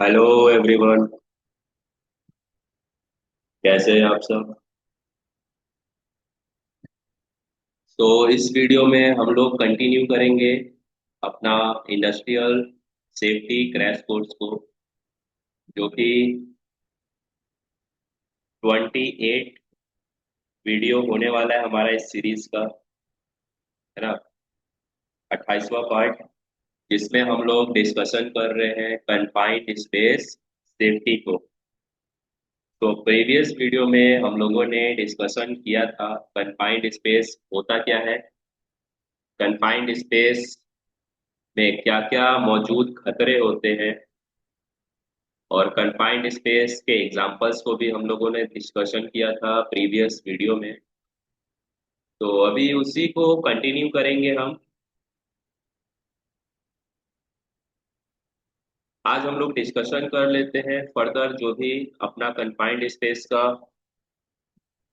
Hello everyone. कैसे हैं आप सब? तो इस वीडियो में हम लोग कंटिन्यू करेंगे अपना इंडस्ट्रियल सेफ्टी क्रैश कोर्स को, जो कि 28 वीडियो होने वाला है हमारा इस सीरीज का, है ना। 28वां पार्ट, जिसमें हम लोग डिस्कशन कर रहे हैं कन्फाइंड स्पेस सेफ्टी को। तो प्रीवियस वीडियो में हम लोगों ने डिस्कशन किया था कन्फाइंड स्पेस होता क्या है, कन्फाइंड स्पेस में क्या क्या मौजूद खतरे होते हैं, और कन्फाइंड स्पेस के एग्जांपल्स को भी हम लोगों ने डिस्कशन किया था प्रीवियस वीडियो में। तो अभी उसी को कंटिन्यू करेंगे हम। आज हम लोग डिस्कशन कर लेते हैं फर्दर जो भी अपना कन्फाइंड स्पेस का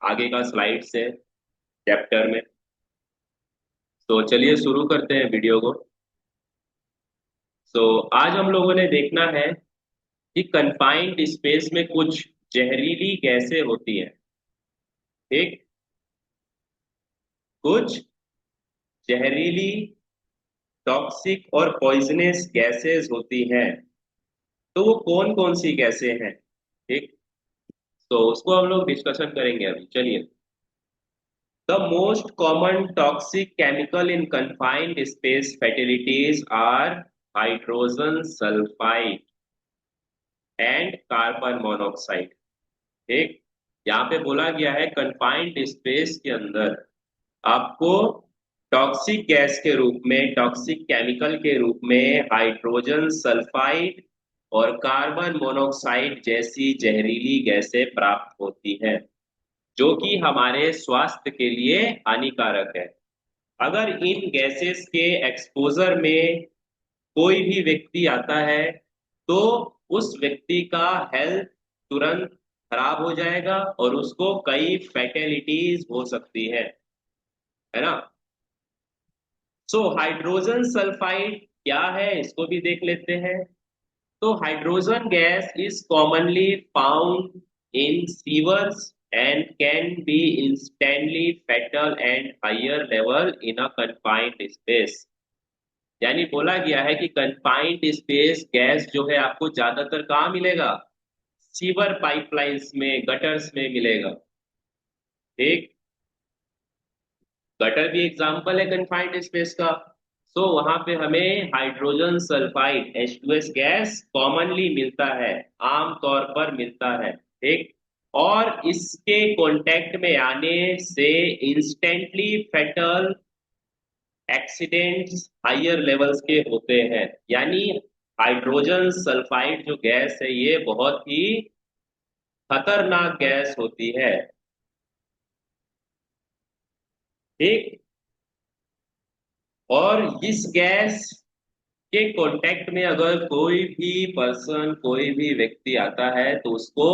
आगे का स्लाइड्स है चैप्टर में। तो चलिए शुरू करते हैं वीडियो को। आज हम लोगों ने देखना है कि कन्फाइंड स्पेस में कुछ जहरीली गैसें होती हैं। ठीक, कुछ जहरीली, टॉक्सिक और पॉइजनस गैसेस होती हैं। तो वो कौन कौन सी गैसें हैं? ठीक, तो उसको हम लोग डिस्कशन करेंगे अभी। चलिए। The most common toxic chemical in confined space fatalities are hydrogen sulphide and carbon monoxide. ठीक, यहाँ पे बोला गया है कन्फाइंड स्पेस के अंदर आपको टॉक्सिक गैस के रूप में, टॉक्सिक केमिकल के रूप में हाइड्रोजन सल्फाइड और कार्बन मोनोऑक्साइड जैसी जहरीली गैसें प्राप्त होती हैं, जो कि हमारे स्वास्थ्य के लिए हानिकारक है। अगर इन गैसेस के एक्सपोजर में कोई भी व्यक्ति आता है, तो उस व्यक्ति का हेल्थ तुरंत खराब हो जाएगा और उसको कई फैटेलिटीज हो सकती है ना। हाइड्रोजन सल्फाइड क्या है, इसको भी देख लेते हैं। तो hydrogen gas is commonly found in sewers and can be instantly fatal and higher level in a confined space. यानी बोला गया है कि कन्फाइंड स्पेस गैस जो है आपको ज्यादातर कहाँ मिलेगा? सीवर पाइपलाइंस में, गटर्स में मिलेगा। ठीक, गटर भी एग्जाम्पल है कन्फाइंड स्पेस का। वहां पे हमें hydrogen sulphide H2S gas commonly मिलता है, आम तौर पर मिलता है। ठीक, और इसके कांटेक्ट में आने से instantly fatal accidents higher levels के होते हैं। यानी हाइड्रोजन सल्फाइड जो गैस है ये बहुत ही खतरनाक गैस होती है। ठीक, और इस गैस के कांटेक्ट में अगर कोई भी पर्सन, कोई भी व्यक्ति आता है, तो उसको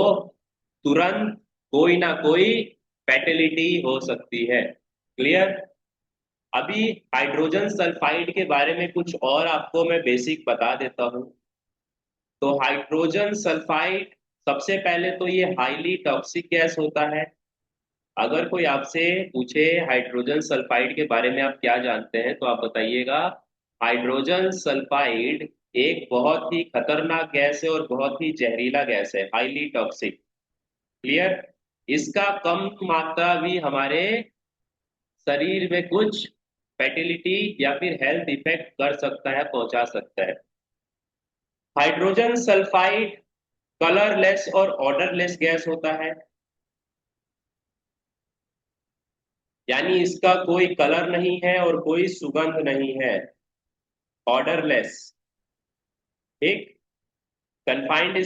तुरंत कोई ना कोई फैटेलिटी हो सकती है। क्लियर? अभी हाइड्रोजन सल्फाइड के बारे में कुछ और आपको मैं बेसिक बता देता हूँ। तो हाइड्रोजन सल्फाइड, सबसे पहले तो ये हाईली टॉक्सिक गैस होता है। अगर कोई आपसे पूछे हाइड्रोजन सल्फाइड के बारे में आप क्या जानते हैं, तो आप बताइएगा हाइड्रोजन सल्फाइड एक बहुत ही खतरनाक गैस है और बहुत ही जहरीला गैस है, हाईली टॉक्सिक। क्लियर? इसका कम मात्रा भी हमारे शरीर में कुछ फैटिलिटी या फिर हेल्थ इफेक्ट कर सकता है, पहुंचा सकता है। हाइड्रोजन सल्फाइड कलरलेस और ऑर्डरलेस गैस होता है। यानी इसका कोई कलर नहीं है और कोई सुगंध नहीं है, ऑर्डरलेस। ठीक, कन्फाइंड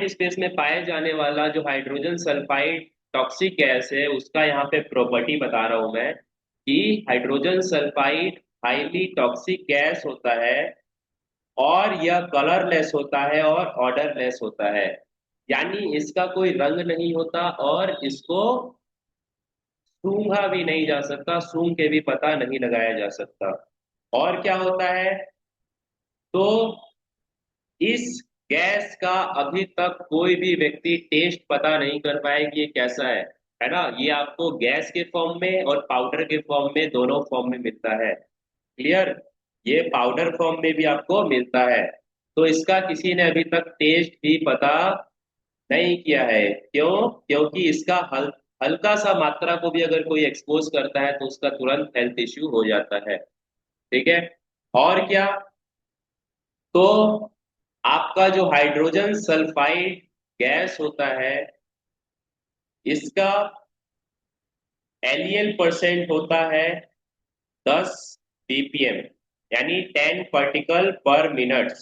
स्पेस में पाए जाने वाला जो हाइड्रोजन सल्फाइड टॉक्सिक गैस है, उसका यहाँ पे प्रॉपर्टी बता रहा हूं मैं कि hydrogen sulphide highly toxic gas होता है, और यह कलरलेस होता है और ऑर्डरलेस होता है। यानी इसका कोई रंग नहीं होता और इसको सूंघा भी नहीं जा सकता, सूंघ के भी पता नहीं लगाया जा सकता। और क्या होता है? तो इस गैस का अभी तक कोई भी व्यक्ति टेस्ट पता नहीं कर पाया कि ये कैसा है ना। ये आपको गैस के फॉर्म में और पाउडर के फॉर्म में, दोनों फॉर्म में मिलता है। क्लियर। ये पाउडर फॉर्म में भी आपको मिलता है। तो इसका किसी ने अभी तक टेस्ट भी पता नहीं किया है। क्यों? क्योंकि इसका हल्का सा मात्रा को भी अगर कोई एक्सपोज करता है तो उसका तुरंत हेल्थ इश्यू हो जाता है। ठीक है। और क्या? तो आपका जो हाइड्रोजन सल्फाइड गैस होता है, इसका एलियल परसेंट होता है 10 ppm, यानी 10 पार्टिकल पर मिनट।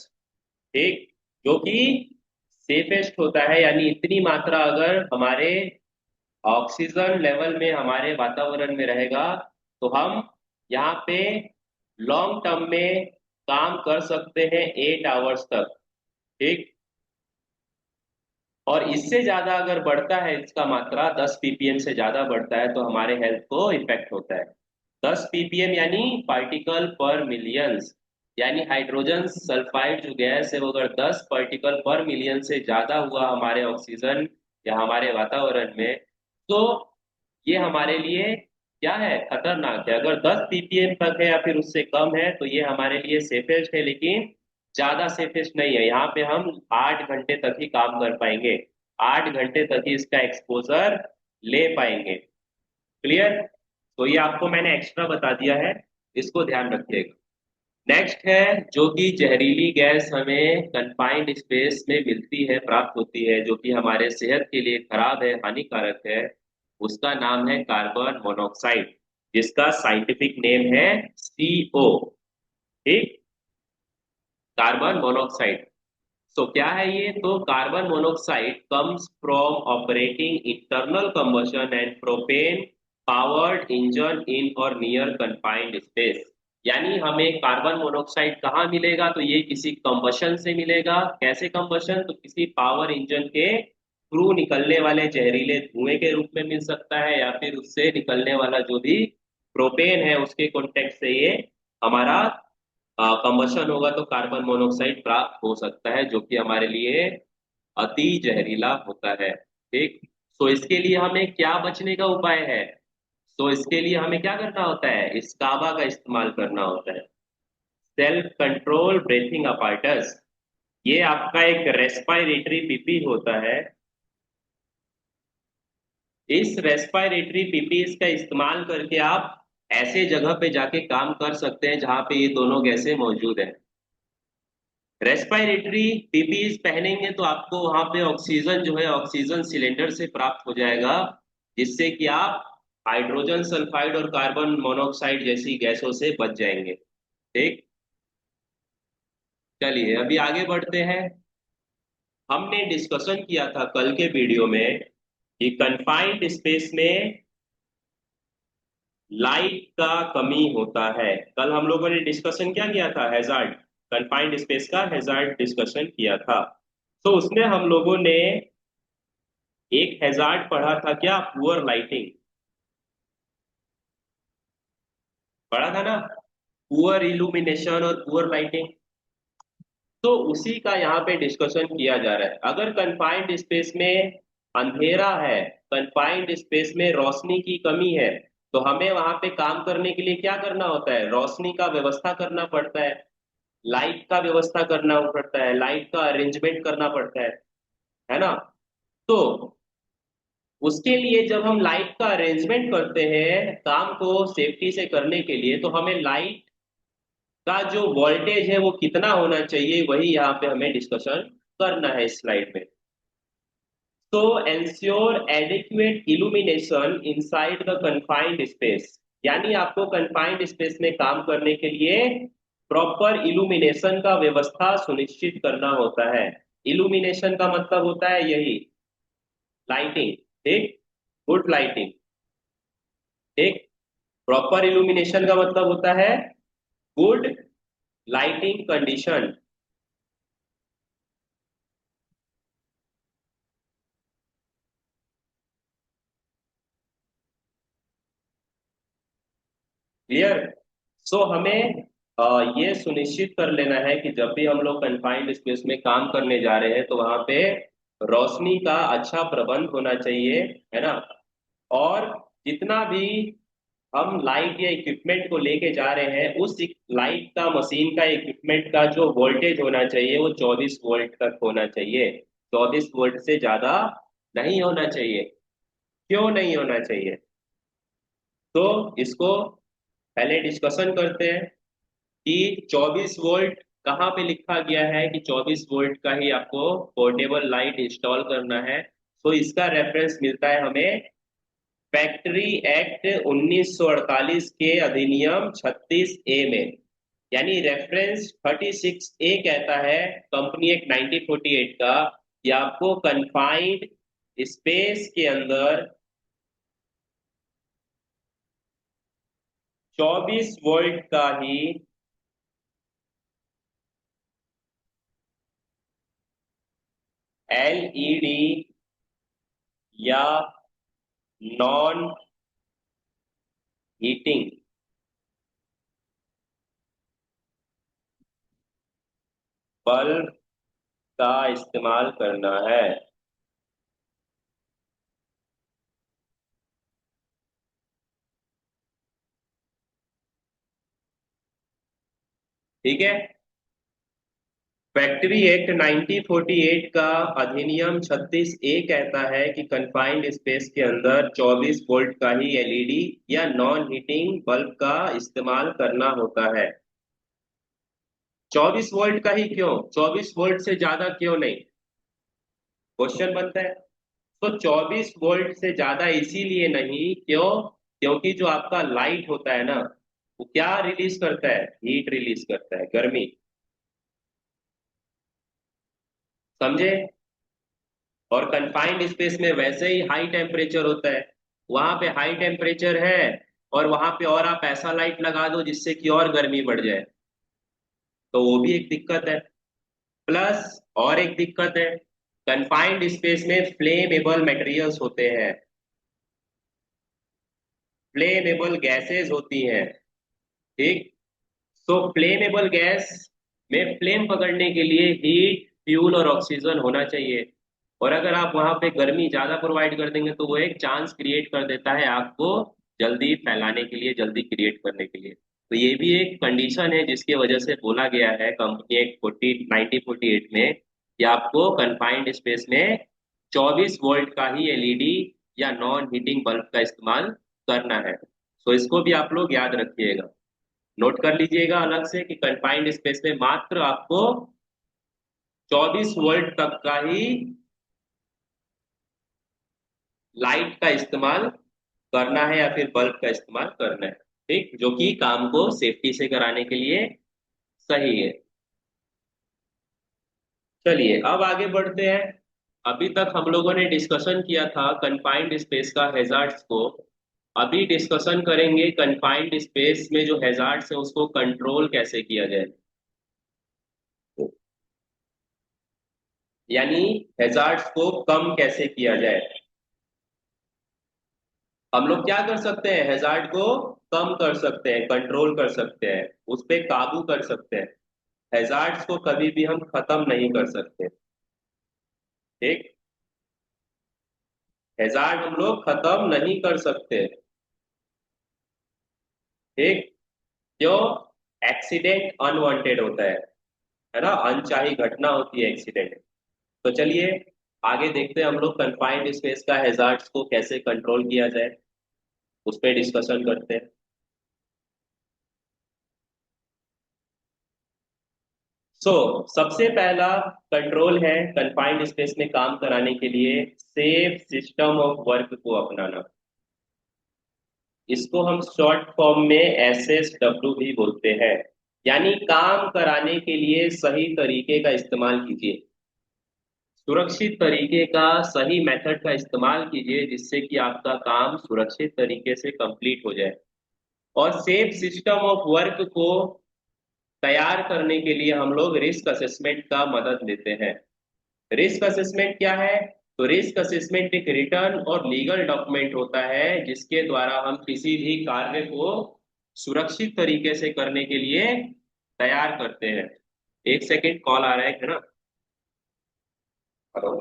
ठीक। जो कि सेफेस्ट होता है, यानी इतनी मात्रा अगर हमारे ऑक्सीजन लेवल में, हमारे वातावरण में रहेगा तो हम यहाँ पे लॉन्ग टर्म में काम कर सकते हैं 8 आवर्स तक। ठीक। और इससे ज्यादा अगर बढ़ता है इसका मात्रा, 10 ppm से ज्यादा बढ़ता है, तो हमारे हेल्थ को इफेक्ट होता है। 10 ppm यानी पार्टिकल पर मिलियंस, यानी हाइड्रोजन सल्फाइड जो गैस है वो अगर 10 पार्टिकल पर मिलियन से ज्यादा हुआ हमारे ऑक्सीजन या हमारे वातावरण में, तो ये हमारे लिए क्या है? खतरनाक है। अगर 10 ppm तक है या फिर उससे कम है तो ये हमारे लिए सेफेस्ट है, लेकिन ज्यादा सेफेस्ट नहीं है। यहाँ पे हम 8 घंटे तक ही काम कर पाएंगे, 8 घंटे तक ही इसका एक्सपोजर ले पाएंगे। क्लियर। तो ये आपको मैंने एक्स्ट्रा बता दिया है, इसको ध्यान रखिएगा। नेक्स्ट है, जो कि जहरीली गैस हमें कन्फाइंड स्पेस में मिलती है, प्राप्त होती है, जो कि हमारे सेहत के लिए खराब है, हानिकारक है। उसका नाम है कार्बन मोनोऑक्साइड, जिसका साइंटिफिक नेम है CO। ठीक। Carbon monoxide. सो क्या है ये? तो carbon monoxide comes from operating internal combustion and propane powered engine in और नियर कन्फाइंड स्पेस। यानी हमें कार्बन मोनोऑक्साइड कहाँ मिलेगा? तो ये किसी कंबशन से मिलेगा। कैसे कंबशन? तो किसी पावर इंजन के थ्रू निकलने वाले जहरीले धुएं के रूप में मिल सकता है, या फिर उससे निकलने वाला जो भी प्रोपेन है उसके कॉन्टेक्ट से ये हमारा कंबशन होगा, तो कार्बन मोनोऑक्साइड प्राप्त हो सकता है, जो कि हमारे लिए अति जहरीला होता है। ठीक। सो इसके लिए हमें क्या बचने का उपाय है? तो इसके लिए हमें क्या करना होता है? इस काबा का इस्तेमाल करना होता है, सेल्फ कंट्रोल ब्रीथिंग अपार्टस। ये आपका एक रेस्पिरेटरी पीपी होता है। इस रेस्पिरेटरी पीपीज का इस्तेमाल करके आप ऐसे जगह पे जाके काम कर सकते हैं जहां पे ये दोनों गैसें मौजूद है। रेस्पिरेटरी पीपीज पहनेंगे तो आपको वहां पे ऑक्सीजन जो है ऑक्सीजन सिलेंडर से प्राप्त हो जाएगा, जिससे कि आप हाइड्रोजन सल्फाइड और कार्बन मोनोऑक्साइड जैसी गैसों से बच जाएंगे। ठीक। चलिए अभी आगे बढ़ते हैं। हमने डिस्कशन किया था कल के वीडियो में कि कन्फाइंड स्पेस में लाइट का कमी होता है। कल हम लोगों ने डिस्कशन क्या किया था? हैजार्ड, कन्फाइंड स्पेस का हैजार्ड डिस्कशन किया था। तो उसमें हम लोगों ने एक हैजार्ड पढ़ा था, क्या? Poor lighting. पढ़ा था ना? पुअर इल्यूमिनेशन और पुअर लाइटिंग। तो उसी का यहाँ पे डिस्कशन किया जा रहा है। अगर कन्फाइंड स्पेस में अंधेरा है, कन्फाइंड स्पेस में रोशनी की कमी है, तो हमें वहां पे काम करने के लिए क्या करना होता है? रोशनी का व्यवस्था करना पड़ता है, लाइट का व्यवस्था करना पड़ता है, लाइट का अरेंजमेंट करना पड़ता है ना। तो उसके लिए जब हम लाइट का अरेंजमेंट करते हैं काम को सेफ्टी से करने के लिए, तो हमें लाइट का जो वोल्टेज है वो कितना होना चाहिए, वही यहाँ पे हमें डिस्कशन करना है इस स्लाइड में। तो ensure adequate illumination inside the confined space, यानी आपको कन्फाइंड स्पेस में काम करने के लिए प्रॉपर इल्यूमिनेशन का व्यवस्था सुनिश्चित करना होता है। इल्यूमिनेशन का मतलब होता है यही, लाइटिंग। ठीक। Good lighting. ठीक। प्रॉपर इल्यूमिनेशन का मतलब होता है गुड लाइटिंग कंडीशन। क्लियर। सो हमें ये सुनिश्चित कर लेना है कि जब भी हम लोग कन्फाइंड स्पेस में काम करने जा रहे हैं तो वहां पे रोशनी का अच्छा प्रबंध होना चाहिए, है ना। और जितना भी हम लाइट या इक्विपमेंट को लेके जा रहे हैं, उस लाइट का, मशीन का, इक्विपमेंट का जो वोल्टेज होना चाहिए वो 24 वोल्ट तक होना चाहिए। 24 वोल्ट से ज्यादा नहीं होना चाहिए। क्यों नहीं होना चाहिए? तो इसको पहले डिस्कशन करते हैं कि 24 वोल्ट कहाँ पे लिखा गया है कि 24 वोल्ट का ही आपको पोर्टेबल लाइट इंस्टॉल करना है। तो इसका रेफरेंस मिलता है हमें फैक्ट्री एक्ट 1948 के अधिनियम 36A में। यानी रेफरेंस 36A कहता है, कंपनी एक्ट 1948 का, कि आपको कन्फाइंड स्पेस के अंदर 24 वोल्ट का ही एलईडी या नॉन हीटिंग बल्ब का इस्तेमाल करना है। ठीक है। फैक्ट्री एक्ट 1948 का अधिनियम 36A कहता है कि कंफाइंड स्पेस के अंदर 24 वोल्ट का ही एलईडी या नॉन हीटिंग बल्ब का इस्तेमाल करना होता है। 24 वोल्ट का ही क्यों? 24 वोल्ट से ज्यादा क्यों नहीं? क्वेश्चन बनता है। तो 24 वोल्ट से ज्यादा इसीलिए नहीं, क्यों? क्योंकि जो आपका लाइट होता है ना, वो क्या रिलीज करता है? हीट रिलीज करता है, गर्मी। समझे? और कंफाइंड स्पेस में वैसे ही हाई टेम्परेचर होता है। वहां पे हाई टेम्परेचर है, और वहां पे और आप ऐसा लाइट लगा दो जिससे कि और गर्मी बढ़ जाए, तो वो भी एक दिक्कत है। प्लस और एक दिक्कत है, कंफाइंड स्पेस में फ्लेमेबल मटेरियल्स होते हैं, फ्लेमेबल गैसेस होती हैं। ठीक। तो फ्लेमेबल गैस में फ्लेम पकड़ने के लिए हीट, फ्यूल और ऑक्सीजन होना चाहिए। और अगर आप वहां पे गर्मी ज्यादा प्रोवाइड कर देंगे तो वो एक चांस क्रिएट कर देता है आग को जल्दी फैलाने के लिए, जल्दी क्रिएट करने के लिए। तो ये भी एक कंडीशन है जिसकी वजह से बोला गया है कंपनी एक 1948 में कि आपको कंफाइंड स्पेस में 24 वोल्ट का ही एलईडी या नॉन हीटिंग बल्ब का इस्तेमाल करना है। तो इसको भी आप लोग याद रखिएगा, नोट कर लीजिएगा अलग से कि कंफाइंड स्पेस में मात्र आपको 24 वोल्ट तक का ही लाइट का इस्तेमाल करना है या फिर बल्ब का इस्तेमाल करना है। ठीक, जो कि काम को सेफ्टी से कराने के लिए सही है। चलिए अब आगे बढ़ते हैं। अभी तक हम लोगों ने डिस्कशन किया था कंफाइंड स्पेस का हैजार्ड्स को। अभी डिस्कशन करेंगे कंफाइंड स्पेस में जो हैजार्ड्स है उसको कंट्रोल कैसे किया जाए। यानी हैजार्ड्स को कम कैसे किया जाए। हम लोग क्या कर सकते हैं? हैजार्ड को कम कर सकते हैं, कंट्रोल कर सकते हैं, उस पे काबू कर सकते हैं। हैजार्ड्स को कभी भी हम खत्म नहीं कर सकते। ठीक। हैजार्ड हम लोग खत्म नहीं कर सकते। ठीक। क्यों? एक्सीडेंट अनवांटेड होता है ना, अनचाही घटना होती है एक्सीडेंट। तो चलिए आगे देखते हैं हम लोग कंफाइंड स्पेस का हैजार्ड्स को कैसे कंट्रोल किया जाए, उस पर डिस्कशन करते हैं। सबसे पहला कंट्रोल है कंफाइंड स्पेस में काम कराने के लिए सेफ सिस्टम ऑफ वर्क को अपनाना। इसको हम शॉर्ट फॉर्म में SSW भी बोलते हैं। यानी काम कराने के लिए सही तरीके का इस्तेमाल कीजिए, सुरक्षित तरीके का, सही मेथड का इस्तेमाल कीजिए जिससे कि आपका काम सुरक्षित तरीके से कंप्लीट हो जाए। और सेफ सिस्टम ऑफ वर्क को तैयार करने के लिए हम लोग रिस्क असेसमेंट का मदद लेते हैं। रिस्क असेसमेंट क्या है? तो रिस्क असेसमेंट एक रिटर्न और लीगल डॉक्यूमेंट होता है जिसके द्वारा हम किसी भी कार्य को सुरक्षित तरीके से करने के लिए तैयार करते हैं। एक सेकेंड, कॉल आ रहा है ना। हेलो।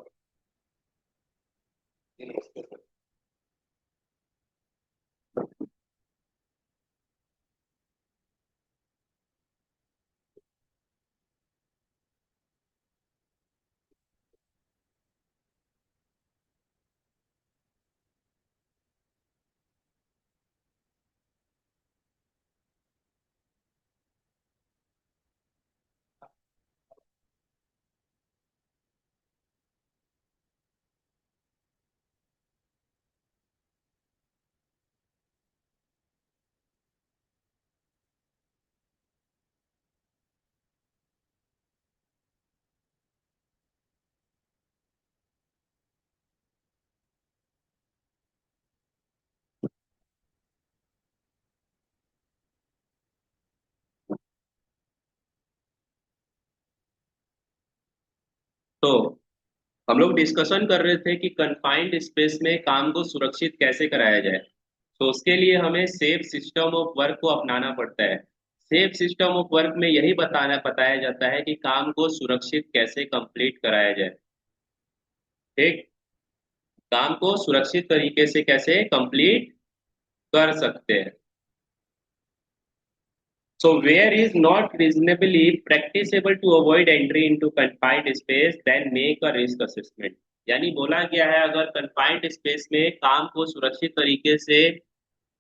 तो हम लोग डिस्कशन कर रहे थे कि कंफाइंड स्पेस में काम को सुरक्षित कैसे कराया जाए। तो उसके लिए हमें सेफ सिस्टम ऑफ वर्क को अपनाना पड़ता है। सेफ सिस्टम ऑफ वर्क में यही बताया जाता है कि काम को सुरक्षित कैसे कंप्लीट कराया जाए। ठीक। काम को सुरक्षित तरीके से कैसे कंप्लीट कर सकते हैं। So where is not reasonably practicable to avoid entry into confined space, then make a risk assessment। यानी बोला गया है अगर confined space में काम को सुरक्षित तरीके से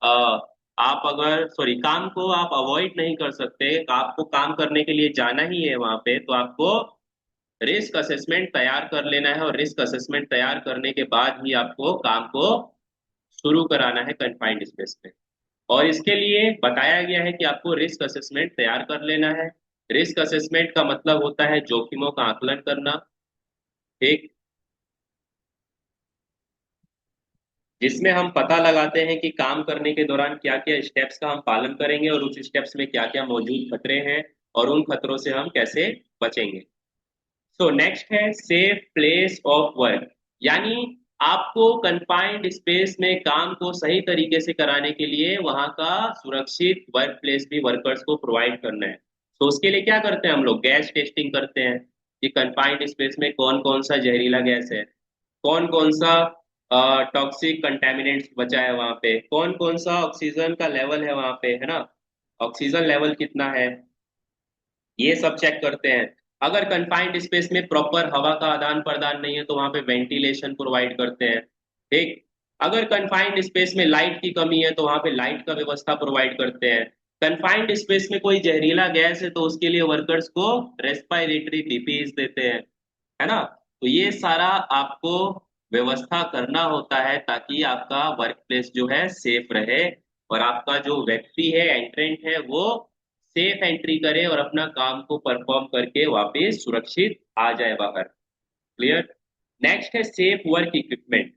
अ, आप अगर सॉरी काम को आप अवॉइड नहीं कर सकते, आपको काम करने के लिए जाना ही है वहां पे, तो आपको रिस्क असेसमेंट तैयार कर लेना है और रिस्क असेसमेंट तैयार करने के बाद ही आपको काम को शुरू कराना है कंफाइंड स्पेस में। और इसके लिए बताया गया है कि आपको रिस्क असेसमेंट तैयार कर लेना है। रिस्क असेसमेंट का मतलब होता है जोखिमों का आकलन करना। ठीक। जिसमें हम पता लगाते हैं कि काम करने के दौरान क्या क्या स्टेप्स का हम पालन करेंगे और उस स्टेप्स में क्या क्या मौजूद खतरे हैं और उन खतरों से हम कैसे बचेंगे। सो नेक्स्ट है सेफ प्लेस ऑफ वर्क। यानी आपको कंफाइंड स्पेस में काम को सही तरीके से कराने के लिए वहां का सुरक्षित वर्क प्लेस भी वर्कर्स को प्रोवाइड करना है। तो उसके लिए क्या करते हैं हम लोग, गैस टेस्टिंग करते हैं कि कंफाइंड स्पेस में कौन कौन सा जहरीला गैस है, कौन कौन सा टॉक्सिक कंटेमिनेंट्स बचा है वहां पे, कौन कौन सा ऑक्सीजन का लेवल है वहां पे, है ना, ऑक्सीजन लेवल कितना है, ये सब चेक करते हैं। अगर कंफाइंड स्पेस में प्रॉपर हवा का आदान प्रदान नहीं है तो वहां पे वेंटिलेशन प्रोवाइड करते हैं। ठीक। अगर कंफाइंड स्पेस में लाइट की कमी है तो वहां पे लाइट का व्यवस्था प्रोवाइड करते हैं। कंफाइंड स्पेस में कोई जहरीला गैस है तो उसके लिए वर्कर्स को रेस्पिरेटरी पीपीई देते हैं, है ना। तो ये सारा आपको व्यवस्था करना होता है ताकि आपका वर्क प्लेस जो है सेफ रहे और आपका जो व्यक्ति है, एंट्रेंट है, वो सेफ एंट्री करे और अपना काम को परफॉर्म करके वापस सुरक्षित आ जाए बाहर। क्लियर। नेक्स्ट है सेफ वर्क इक्विपमेंट।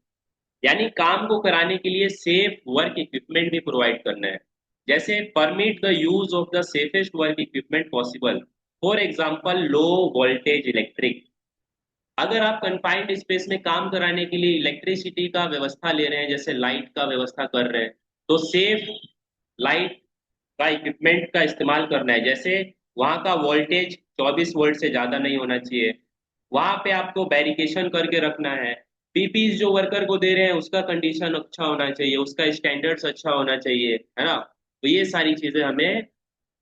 यानी काम को कराने के लिए सेफ वर्क इक्विपमेंट भी प्रोवाइड करना है। जैसे permit the use of the safest work equipment possible. For example low voltage electric. अगर आप कंफाइंड स्पेस में काम कराने के लिए इलेक्ट्रिसिटी का व्यवस्था ले रहे हैं, जैसे लाइट का व्यवस्था कर रहे हैं, तो सेफ लाइट का इक्विपमेंट का इस्तेमाल करना है। जैसे वहां का वोल्टेज 24 वोल्ट से ज्यादा नहीं होना चाहिए, वहां पे आपको बैरिकेशन करके रखना है। पीपीज जो वर्कर को दे रहे हैं उसका कंडीशन अच्छा होना चाहिए, उसका स्टैंडर्ड्स अच्छा होना चाहिए, है ना। तो ये सारी चीजें हमें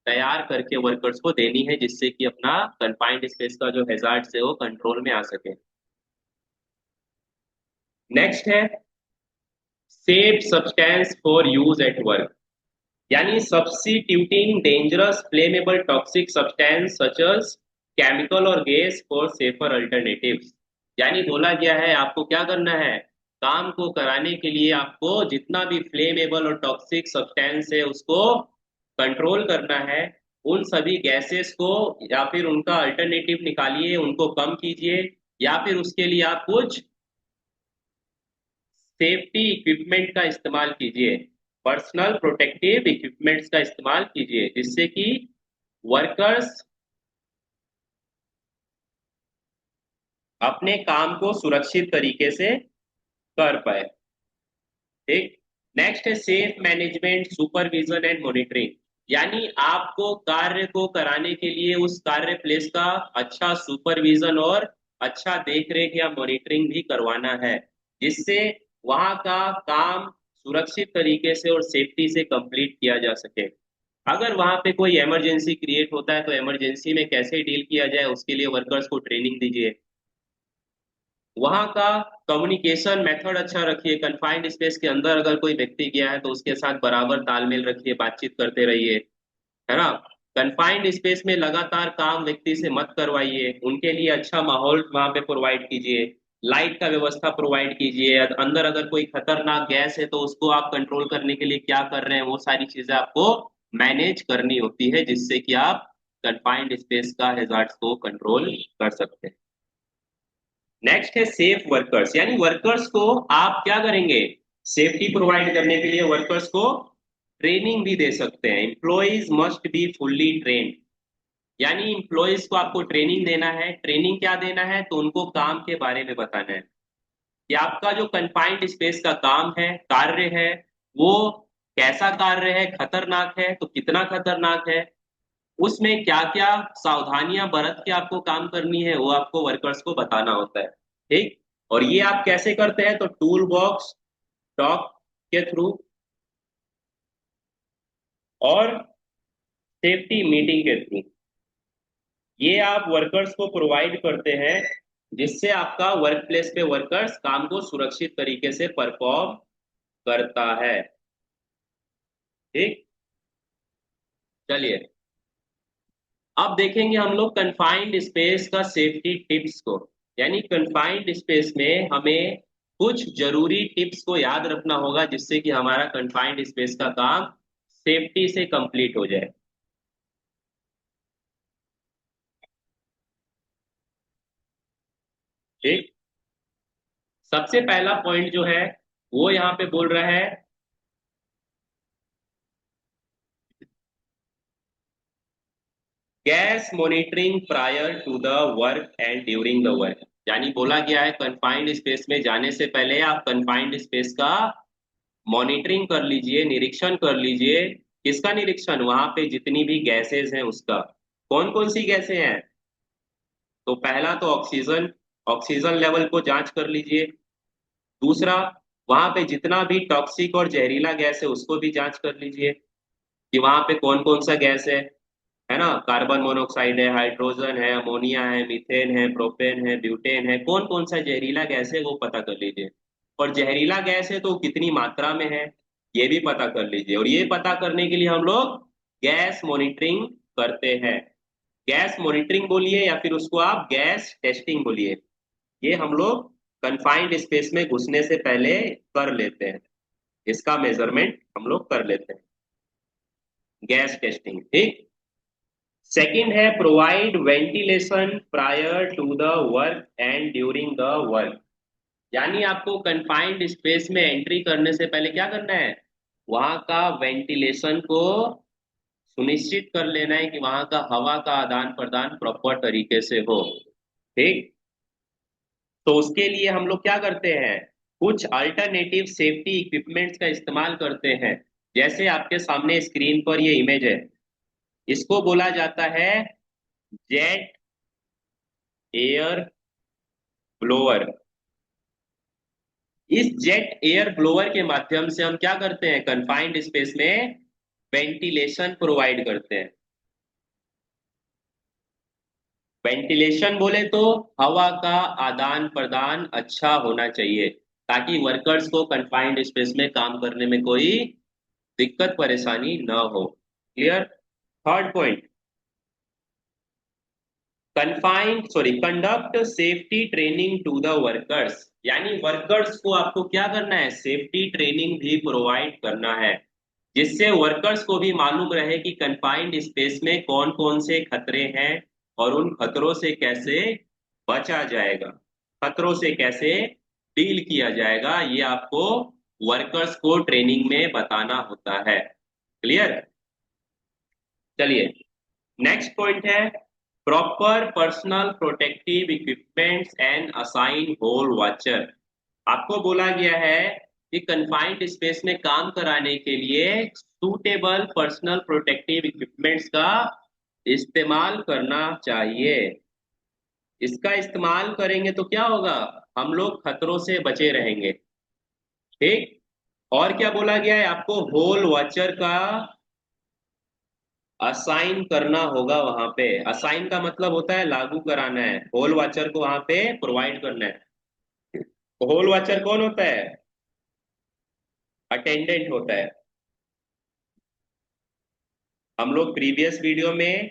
तैयार करके वर्कर्स को देनी है जिससे कि अपना कंफाइंड स्पेस का जो हैजार्ड है वो कंट्रोल में आ सके। नेक्स्ट है safe substance for use at work. यानी substituting dangerous flammable toxic substance such as chemical और गैस फॉर सेफर अल्टरनेटिव्स। यानी बोला गया है आपको क्या करना है, काम को कराने के लिए आपको जितना भी फ्लेमेबल और टॉक्सिक सब्सटेंस है उसको कंट्रोल करना है। उन सभी गैसेस को या फिर उनका अल्टरनेटिव निकालिए, उनको कम कीजिए, या फिर उसके लिए आप कुछ सेफ्टी इक्विपमेंट का इस्तेमाल कीजिए, पर्सनल प्रोटेक्टिव इक्विपमेंट्स का इस्तेमाल कीजिए जिससे कि वर्कर्स अपने काम को सुरक्षित तरीके से कर पाए। ठीक। नेक्स्ट है safe management supervision and monitoring. यानी आपको कार्य को कराने के लिए उस कार्य प्लेस का अच्छा सुपरविजन और अच्छा देखरेख या मॉनिटरिंग भी करवाना है, जिससे वहां का काम सुरक्षित तरीके से और सेफ्टी से कंप्लीट किया जा सके। अगर वहां पे कोई इमरजेंसी क्रिएट होता है तो इमरजेंसी में कैसे डील किया जाए उसके लिए वर्कर्स को ट्रेनिंग दीजिए। वहां का कम्युनिकेशन मेथड अच्छा रखिए, कन्फाइंड स्पेस के अंदर अगर कोई व्यक्ति गया है तो उसके साथ बराबर तालमेल रखिए, बातचीत करते रहिए, है ना। कन्फाइंड स्पेस में लगातार काम व्यक्ति से मत करवाइए, उनके लिए अच्छा माहौल वहां पे प्रोवाइड कीजिए, लाइट का व्यवस्था प्रोवाइड कीजिए। अंदर अगर कोई खतरनाक गैस है तो उसको आप कंट्रोल करने के लिए क्या कर रहे हैं, वो सारी चीजें आपको मैनेज करनी होती है, जिससे कि आप कन्फाइंड स्पेस का हैजार्ड्स को कंट्रोल कर सकते हैं। नेक्स्ट है सेफ वर्कर्स, यानी वर्कर्स को आप क्या करेंगे, सेफ्टी प्रोवाइड करने के लिए वर्कर्स को ट्रेनिंग भी दे सकते हैं। Employees must be fully trained, यानी एम्प्लॉइज को आपको ट्रेनिंग देना है। ट्रेनिंग क्या देना है, तो उनको काम के बारे में बताना है कि आपका जो कन्फाइंड स्पेस का काम है, कार्य है, वो कैसा कार्य है, खतरनाक है तो कितना खतरनाक है, उसमें क्या क्या सावधानियां बरत के आपको काम करनी है, वो आपको वर्कर्स को बताना होता है। ठीक। और ये आप कैसे करते हैं, तो टूल बॉक्स टॉक के थ्रू और सेफ्टी मीटिंग के थ्रू, ये आप वर्कर्स को प्रोवाइड करते हैं, जिससे आपका वर्क प्लेस पे वर्कर्स काम को सुरक्षित तरीके से परफॉर्म करता है। ठीक। चलिए, अब देखेंगे हम लोग कन्फाइंड स्पेस का सेफ्टी टिप्स को। यानी कन्फाइंड स्पेस में हमें कुछ जरूरी टिप्स को याद रखना होगा, जिससे कि हमारा कन्फाइंड स्पेस का काम सेफ्टी से कंप्लीट हो जाए। ठीक। सबसे पहला पॉइंट जो है वो यहाँ पे बोल रहा है, gas monitoring prior to the work and during the work. यानी बोला गया है कन्फाइंड स्पेस में जाने से पहले आप कन्फाइंड स्पेस का मॉनिटरिंग कर लीजिए, निरीक्षण कर लीजिए। किसका निरीक्षण, वहां पे जितनी भी गैसेज हैं उसका। कौन कौन सी गैसें हैं, तो पहला तो ऑक्सीजन, ऑक्सीजन लेवल को जांच कर लीजिए। दूसरा, वहां पे जितना भी टॉक्सिक और जहरीला गैस है उसको भी जांच कर लीजिए कि वहां पे कौन कौन सा गैस है ना। कार्बन मोनोऑक्साइड है, हाइड्रोजन है, अमोनिया है, मीथेन है, प्रोपेन है, ब्यूटेन है, कौन कौन सा जहरीला गैस है वो पता कर लीजिए। और जहरीला गैस है तो कितनी मात्रा में है ये भी पता कर लीजिए। और ये पता करने के लिए हम लोग गैस मॉनिटरिंग करते हैं। गैस मॉनिटरिंग बोलिए या फिर उसको आप गैस टेस्टिंग बोलिए, ये हम लोग कन्फाइंड स्पेस में घुसने से पहले कर लेते हैं। इसका मेजरमेंट हम लोग कर लेते हैं, गैस टेस्टिंग। ठीक। सेकंड है provide ventilation prior to the work and during the work. यानी आपको कन्फाइंड स्पेस में एंट्री करने से पहले क्या करना है, वहां का वेंटिलेशन को सुनिश्चित कर लेना है कि वहां का हवा का आदान प्रदान प्रॉपर तरीके से हो। ठीक। तो उसके लिए हम लोग क्या करते हैं, कुछ अल्टरनेटिव सेफ्टी इक्विपमेंट्स का इस्तेमाल करते हैं। जैसे आपके सामने स्क्रीन पर ये इमेज है, इसको बोला जाता है जेट एयर ब्लोअर। इस जेट एयर ब्लोअर के माध्यम से हम क्या करते हैं, कन्फाइंड स्पेस में वेंटिलेशन प्रोवाइड करते हैं। वेंटिलेशन बोले तो हवा का आदान प्रदान अच्छा होना चाहिए, ताकि वर्कर्स को कन्फाइंड स्पेस में काम करने में कोई दिक्कत परेशानी न हो। Clear. Third point, confined sorry conduct safety training to the workers. यानी वर्कर्स को आपको क्या करना है, सेफ्टी ट्रेनिंग भी प्रोवाइड करना है, जिससे वर्कर्स को भी मालूम रहे कि कन्फाइंड स्पेस में कौन कौन से खतरे हैं और उन खतरों से कैसे बचा जाएगा, खतरों से कैसे डील किया जाएगा, ये आपको वर्कर्स को ट्रेनिंग में बताना होता है। क्लियर। चलिए, नेक्स्ट पॉइंट है proper personal protective equipments and assign hole watcher. आपको बोला गया है कि कंफाइंड स्पेस में काम कराने के लिए सूटेबल पर्सनल प्रोटेक्टिव इक्विपमेंट्स का इस्तेमाल करना चाहिए। इसका इस्तेमाल करेंगे तो क्या होगा, हम लोग खतरों से बचे रहेंगे। ठीक। और क्या बोला गया है, आपको होल वॉचर का असाइन करना होगा वहां पे। असाइन का मतलब होता है लागू कराना है, होल वॉचर को वहां पे प्रोवाइड करना है। होल वॉचर कौन होता है, अटेंडेंट होता है। हम लोग प्रीवियस वीडियो में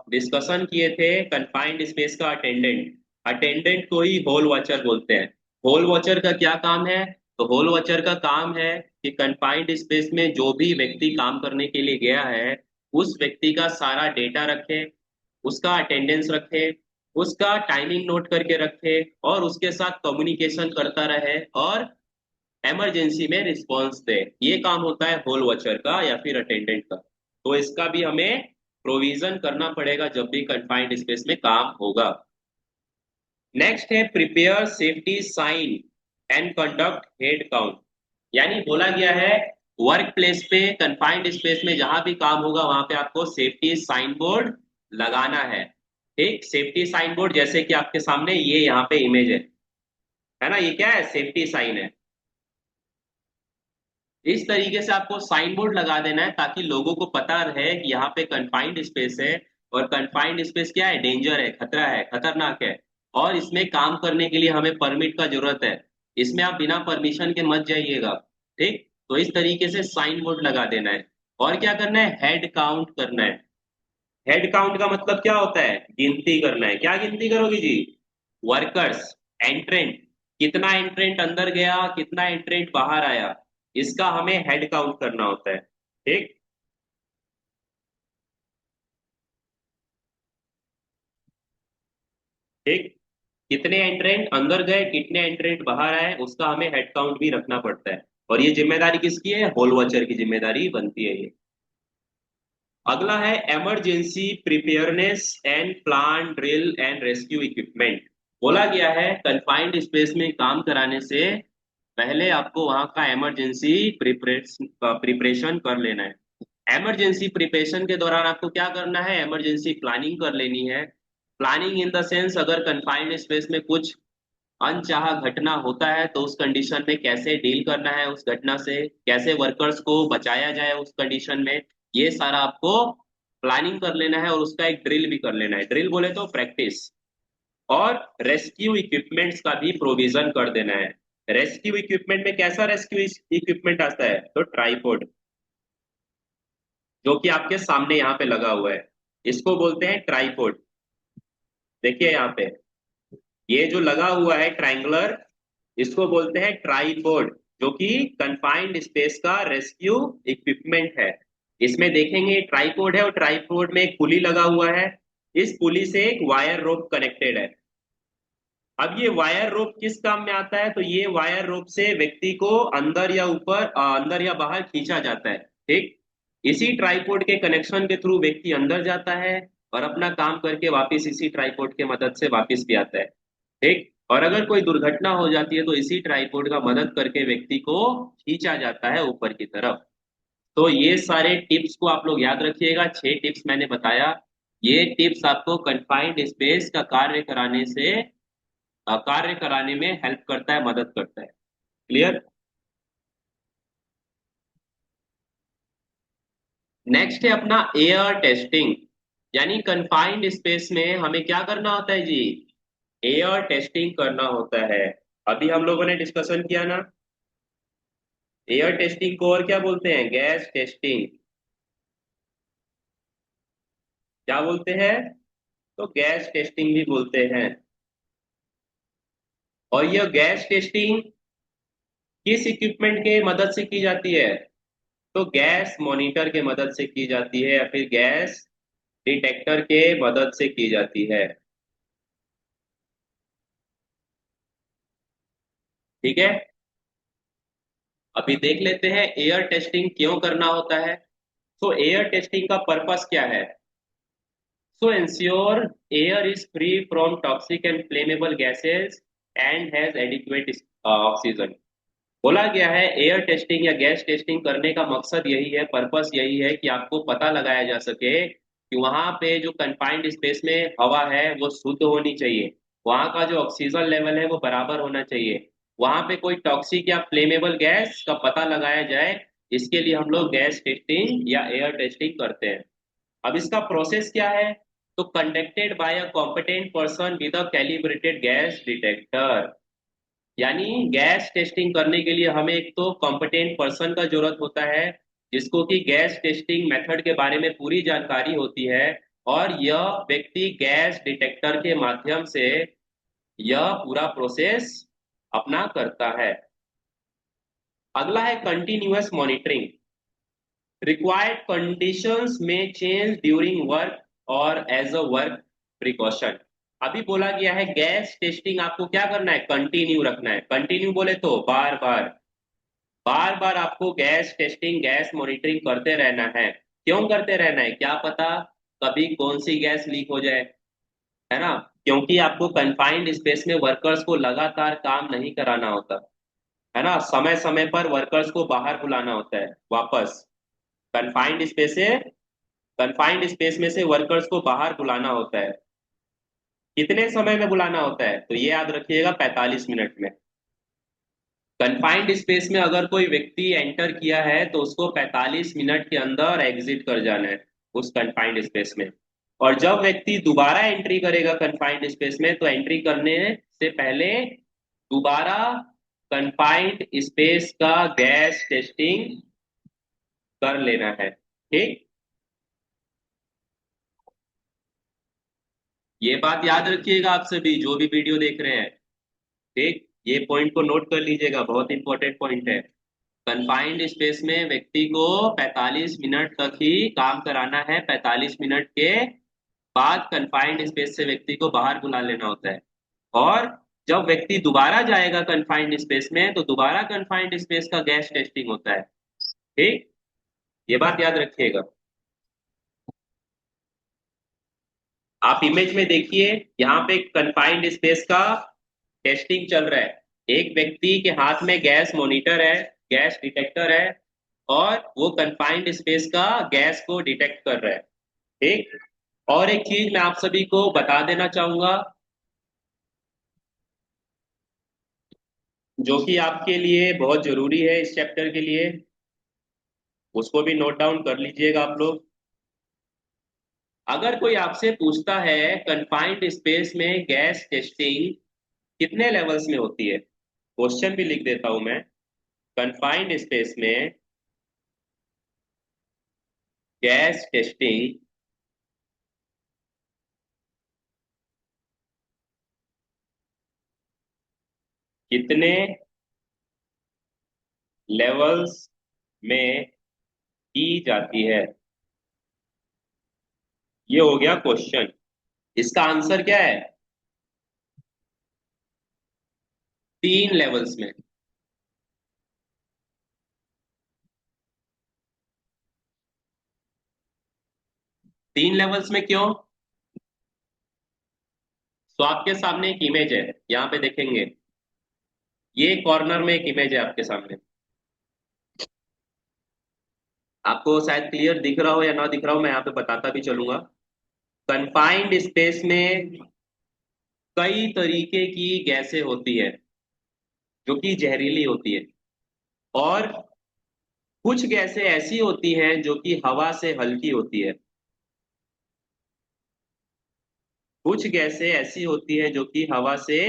डिस्कशन किए थे कन्फाइंड स्पेस का अटेंडेंट। अटेंडेंट को ही होल वॉचर बोलते हैं। होल वॉचर का क्या काम है, तो होल वॉचर का काम है कि कन्फाइंड स्पेस में जो भी व्यक्ति काम करने के लिए गया है उस व्यक्ति का सारा डेटा रखे, उसका अटेंडेंस रखे, उसका टाइमिंग नोट करके रखे और उसके साथ कम्युनिकेशन करता रहे और इमरजेंसी में रिस्पॉन्स दे। ये काम होता है होल वॉचर का या फिर अटेंडेंट का। तो इसका भी हमें प्रोविजन करना पड़ेगा जब भी कंफाइंड स्पेस में काम होगा। नेक्स्ट है prepare safety sign and conduct head count. यानी बोला गया है वर्क प्लेस पे कंफाइंड स्पेस में जहां भी काम होगा वहां पे आपको सेफ्टी साइन बोर्ड लगाना है। ठीक, सेफ्टी साइन बोर्ड जैसे कि आपके सामने ये यहाँ पे इमेज है ना, ये क्या है, सेफ्टी साइन है। इस तरीके से आपको साइन बोर्ड लगा देना है ताकि लोगों को पता रहे कि यहाँ पे कंफाइंड स्पेस है। और कंफाइंड स्पेस क्या है, डेंजर है, खतरा है, खतरनाक है। और इसमें काम करने के लिए हमें परमिट का जरूरत है। इसमें आप बिना परमिशन के मत जाइएगा। ठीक, तो इस तरीके से साइन बोर्ड लगा देना है। और क्या करना है, हेड काउंट करना है। हेड काउंट का मतलब क्या होता है, गिनती करना है। क्या गिनती करोगी जी, वर्कर्स, एंट्रेंट, कितना एंट्रेंट अंदर गया कितना एंट्रेंट बाहर आया, इसका हमें हेड काउंट करना होता है। ठीक। ठीक, कितने एंट्रेंट अंदर गए कितने एंट्रेंट बाहर आए उसका हमें हेड काउंट भी रखना पड़ता है। और ये जिम्मेदारी किसकी है, होल वॉचर की जिम्मेदारी बनती है ये। अगला है emergency preparedness and plan drill and rescue equipment. बोला गया है कन्फाइंड स्पेस में काम कराने से पहले आपको वहां का इमरजेंसी प्रिपरेशन कर लेना है। इमरजेंसी प्रिपरेशन के दौरान आपको क्या करना है, इमरजेंसी प्लानिंग कर लेनी है। प्लानिंग इन द सेंस, अगर कन्फाइंड स्पेस में कुछ अनचाहा घटना होता है तो उस कंडीशन में कैसे डील करना है, उस घटना से कैसे वर्कर्स को बचाया जाए उस कंडीशन में, ये सारा आपको प्लानिंग कर लेना है। और उसका एक ड्रिल भी कर लेना है, ड्रिल बोले तो प्रैक्टिस। और रेस्क्यू इक्विपमेंट्स का भी प्रोविजन कर देना है। रेस्क्यू इक्विपमेंट में कैसा रेस्क्यू इक्विपमेंट आता है, तो ट्राइपॉड, जो कि आपके सामने यहाँ पे लगा हुआ है, इसको बोलते हैं ट्राइपॉड। देखिए यहाँ पे ये जो लगा हुआ है ट्रायंगुलर, इसको बोलते हैं ट्राइपॉड, जो कि कंफाइंड स्पेस का रेस्क्यू इक्विपमेंट है। इसमें देखेंगे ट्राइपॉड है और ट्राइपॉड में एक पुली लगा हुआ है। इस पुली से एक वायर रोप कनेक्टेड है। अब ये वायर रोप किस काम में आता है, तो ये वायर रोप से व्यक्ति को अंदर या ऊपर अंदर या बाहर खींचा जाता है। ठीक, इसी ट्राइपॉड के कनेक्शन के थ्रू व्यक्ति अंदर जाता है और अपना काम करके वापस इसी ट्राइपॉड के मदद से वापस भी आता है। ठीक, और अगर कोई दुर्घटना हो जाती है तो इसी ट्राइपॉड का मदद करके व्यक्ति को खींचा जाता है ऊपर की तरफ। तो ये सारे टिप्स को आप लोग याद रखिएगा, 6 टिप्स मैंने बताया। ये टिप्स आपको कन्फाइंड स्पेस का कार्य कराने में हेल्प करता है, मदद करता है। क्लियर। नेक्स्ट है अपना एयर टेस्टिंग। यानी कंफाइंड स्पेस में हमें क्या करना होता है जी, एयर टेस्टिंग करना होता है। अभी हम लोगों ने डिस्कशन किया ना, एयर टेस्टिंग को और क्या बोलते हैं, गैस टेस्टिंग। क्या बोलते हैं, तो गैस टेस्टिंग भी बोलते हैं। और यह गैस टेस्टिंग किस इक्विपमेंट के मदद से की जाती है, तो गैस मॉनिटर के मदद से की जाती है या फिर गैस डिटेक्टर के मदद से की जाती है। ठीक है, अभी देख लेते हैं एयर टेस्टिंग क्यों करना होता है। तो एयर टेस्टिंग का पर्पस क्या है, सो ensure air is free from toxic and flammable gases and has adequate oxygen. बोला गया है एयर टेस्टिंग या गैस टेस्टिंग करने का मकसद यही है, पर्पस यही है कि आपको पता लगाया जा सके कि वहां पे जो कन्फाइंड स्पेस में हवा है वो शुद्ध होनी चाहिए, वहां का जो ऑक्सीजन लेवल है वो बराबर होना चाहिए, वहां पे कोई टॉक्सिक या फ्लेमेबल गैस का पता लगाया जाए। इसके लिए हम लोग गैस टेस्टिंग या एयर टेस्टिंग करते हैं। अब इसका प्रोसेस क्या है? तो conducted by a competent person with a calibrated gas detector. यानी गैस टेस्टिंग करने के लिए हमें एक तो कॉम्पिटेंट पर्सन का जरूरत होता है, जिसको कि गैस टेस्टिंग मेथड के बारे में पूरी जानकारी होती है, और यह व्यक्ति गैस डिटेक्टर के माध्यम से यह पूरा प्रोसेस अपना करता है। अगला है कंटिन्यूअस मॉनिटरिंग। रिक्वायर्ड कंडीशंस में चेंज ड्यूरिंग वर्क और एज अ वर्क प्रिकॉशन। अभी बोला गया है गैस टेस्टिंग आपको क्या करना है, कंटिन्यू रखना है। कंटिन्यू बोले तो बार बार, बार बार आपको गैस टेस्टिंग गैस मॉनिटरिंग करते रहना है। क्यों करते रहना है? क्या पता कभी कौन सी गैस लीक हो जाए, है ना। क्योंकि आपको कंफाइंड स्पेस में वर्कर्स को लगातार काम नहीं कराना होता, है ना। समय समय पर वर्कर्स को बाहर बुलाना होता है वापस। कंफाइंड स्पेस से, कंफाइंड स्पेस में से वर्कर्स को बाहर बुलाना होता है। कितने समय में बुलाना होता है? तो ये याद रखिएगा, 45 मिनट में। कन्फाइंड स्पेस में अगर कोई व्यक्ति एंटर किया है तो उसको 45 मिनट के अंदर एग्जिट कर जाना है उस कन्फाइंड स्पेस में। और जब व्यक्ति दोबारा एंट्री करेगा कन्फाइंड स्पेस में, तो एंट्री करने से पहले दोबारा कन्फाइंड स्पेस का गैस टेस्टिंग कर लेना है। ठीक, ये बात याद रखिएगा आप सभी जो भी वीडियो देख रहे हैं। ठीक, ये पॉइंट को नोट कर लीजिएगा, बहुत इंपॉर्टेंट पॉइंट है। कन्फाइंड स्पेस में व्यक्ति को 45 मिनट तक ही काम कराना है। 45 मिनट के बाद कन्फाइंड स्पेस से व्यक्ति को बाहर बुला लेना होता है। और जब व्यक्ति दोबारा जाएगा कन्फाइंड स्पेस में, तो दोबारा कन्फाइंड स्पेस का गैस टेस्टिंग होता है। ठीक, ये बात याद रखिएगा। आप इमेज में देखिए, यहाँ पे कन्फाइंड स्पेस का टेस्टिंग चल रहा है। एक व्यक्ति के हाथ में गैस मॉनिटर है, गैस डिटेक्टर है, और वो कन्फाइंड स्पेस का गैस को डिटेक्ट कर रहा है। ठीक, और एक चीज मैं आप सभी को बता देना चाहूंगा, जो कि आपके लिए बहुत जरूरी है इस चैप्टर के लिए, उसको भी नोट डाउन कर लीजिएगा आप लोग। अगर कोई आपसे पूछता है कन्फाइंड स्पेस में गैस टेस्टिंग कितने लेवल्स में होती है, क्वेश्चन भी लिख देता हूं मैं। कन्फाइंड स्पेस में गैस टेस्टिंग कितने लेवल्स में की जाती है, ये हो गया क्वेश्चन। इसका आंसर क्या है? 3 लेवल्स में। 3 लेवल्स में क्यों? तो आपके सामने एक इमेज है, यहाँ पे देखेंगे, ये कॉर्नर में एक इमेज है आपके सामने। आपको शायद क्लियर दिख रहा हो या ना दिख रहा हो, मैं यहाँ पे बताता भी चलूंगा। कन्फाइंड स्पेस में कई तरीके की गैसें होती है जो कि जहरीली होती है, और कुछ गैसें ऐसी होती हैं जो कि हवा से हल्की होती है। कुछ गैसें ऐसी होती है जो कि हवा से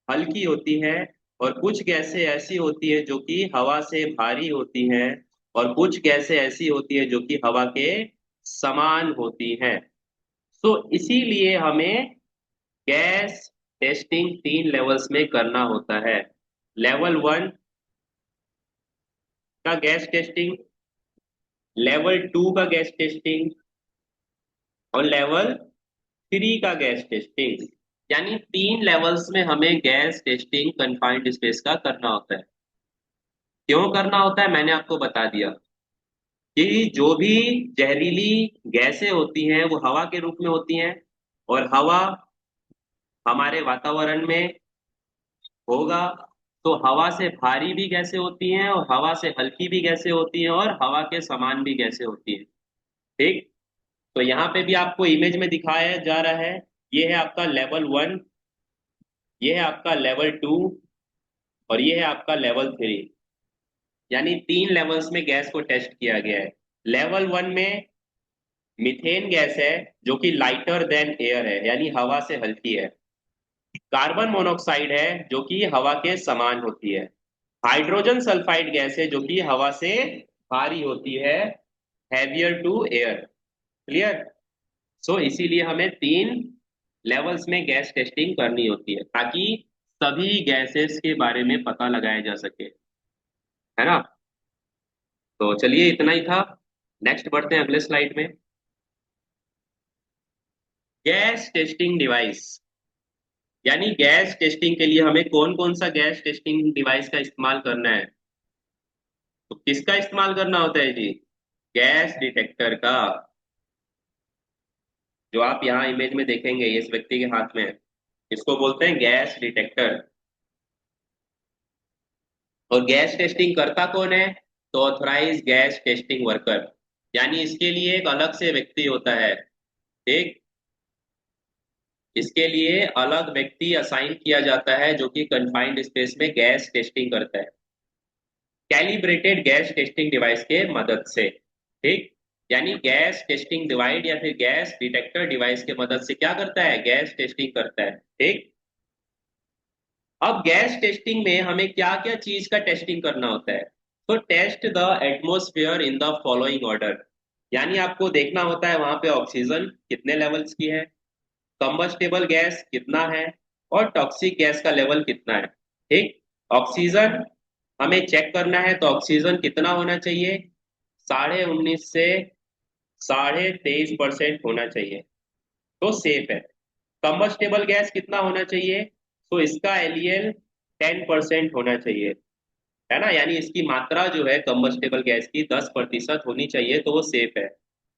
हल्की होती है, और कुछ गैसें ऐसी होती है जो कि हवा से भारी होती हैं, और कुछ गैसें ऐसी होती है जो कि हवा के समान होती हैं। तो इसीलिए हमें गैस टेस्टिंग 3 लेवल्स में करना होता है। लेवल 1 का गैस टेस्टिंग, लेवल 2 का गैस टेस्टिंग, और लेवल 3 का गैस टेस्टिंग। यानी 3 लेवल्स में हमें गैस टेस्टिंग कन्फाइंड स्पेस का करना होता है। क्यों करना होता है मैंने आपको बता दिया, कि जो भी जहरीली गैसें होती हैं वो हवा के रूप में होती हैं, और हवा हमारे वातावरण में होगा तो हवा से भारी भी गैसें होती हैं और हवा से हल्की भी गैसें होती हैं और हवा के समान भी गैसें होती हैं। ठीक। तो यहाँ पे भी आपको इमेज में दिखाया जा रहा है, ये है आपका लेवल 1, ये है आपका लेवल 2 और ये है आपका लेवल 3। यानी 3 लेवल्स में गैस को टेस्ट किया गया है। लेवल 1 में मीथेन गैस है जो कि लाइटर देन एयर है, यानी हवा से हल्की है। कार्बन मोनोऑक्साइड है जो कि हवा के समान होती है। हाइड्रोजन सल्फाइड गैस है जो कि हवा से भारी होती है, हैवियर टू एयर। क्लियर। सो इसीलिए हमें 3 लेवल्स में गैस टेस्टिंग करनी होती है ताकि सभी गैसेस के बारे में पता लगाया जा सके, है ना। तो चलिए इतना ही था। नेक्स्ट बढ़ते हैं अगले स्लाइड में। गैस टेस्टिंग डिवाइस, यानी गैस टेस्टिंग के लिए हमें कौन कौन सा गैस टेस्टिंग डिवाइस का इस्तेमाल करना है। तो किसका इस्तेमाल करना होता है जी? गैस डिटेक्टर का, जो आप यहाँ इमेज में देखेंगे ये इस व्यक्ति के हाथ में है। इसको बोलते हैं गैस डिटेक्टर। और गैस टेस्टिंग करता कौन है? तो ऑथराइज गैस टेस्टिंग वर्कर, यानी इसके लिए एक अलग से व्यक्ति होता है। ठीक। इसके लिए अलग व्यक्ति असाइन किया जाता है जो कि कन्फाइंड स्पेस में गैस टेस्टिंग करता है, कैलिब्रेटेड गैस टेस्टिंग डिवाइस के मदद से। ठीक। यानी गैस टेस्टिंग डिवाइस या फिर गैस डिटेक्टर डिवाइस के मदद से क्या करता है? गैस टेस्टिंग करता है। ठीक। अब गैस टेस्टिंग में हमें क्या क्या चीज का टेस्टिंग करना होता है? तो test the atmosphere in the following order, यानी आपको देखना होता है वहां पे ऑक्सीजन कितने लेवल्स की है, कंबस्टेबल गैस कितना है, और टॉक्सिक गैस का लेवल कितना है। ठीक। ऑक्सीजन हमें चेक करना है, तो ऑक्सीजन कितना होना चाहिए? 19.5 से 23.5% होना चाहिए, तो सेफ है। कंबस्टेबल गैस कितना होना चाहिए? तो इसका एलईएल 10% होना चाहिए, है ना। यानी इसकी मात्रा जो है कंबस्टेबल गैस की 10% होनी चाहिए, तो वो सेफ है।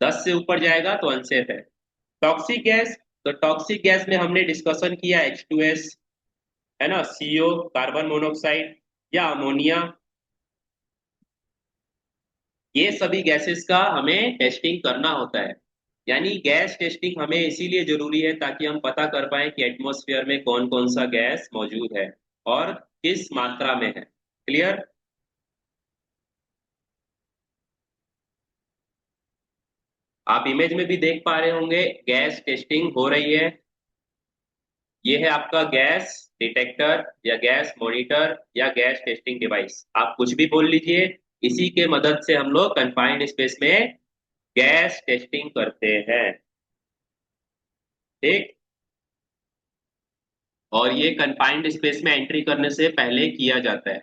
10 से ऊपर जाएगा तो अनसेफ है। टॉक्सिक गैस, तो टॉक्सिक गैस में हमने डिस्कशन किया H2S, है ना, CO, कार्बन मोनोऑक्साइड या अमोनिया, ये सभी गैसेस का हमें टेस्टिंग करना होता है। यानी गैस टेस्टिंग हमें इसीलिए जरूरी है ताकि हम पता कर पाए कि एटमॉस्फेयर में कौन कौन सा गैस मौजूद है और किस मात्रा में है। क्लियर। आप इमेज में भी देख पा रहे होंगे गैस टेस्टिंग हो रही है। ये है आपका गैस डिटेक्टर या गैस मॉनिटर या गैस टेस्टिंग डिवाइस, आप कुछ भी बोल लीजिए। इसी के मदद से हम लोग कन्फाइंड स्पेस में गैस टेस्टिंग करते हैं। ठीक। और ये कन्फाइंड स्पेस में एंट्री करने से पहले किया जाता है।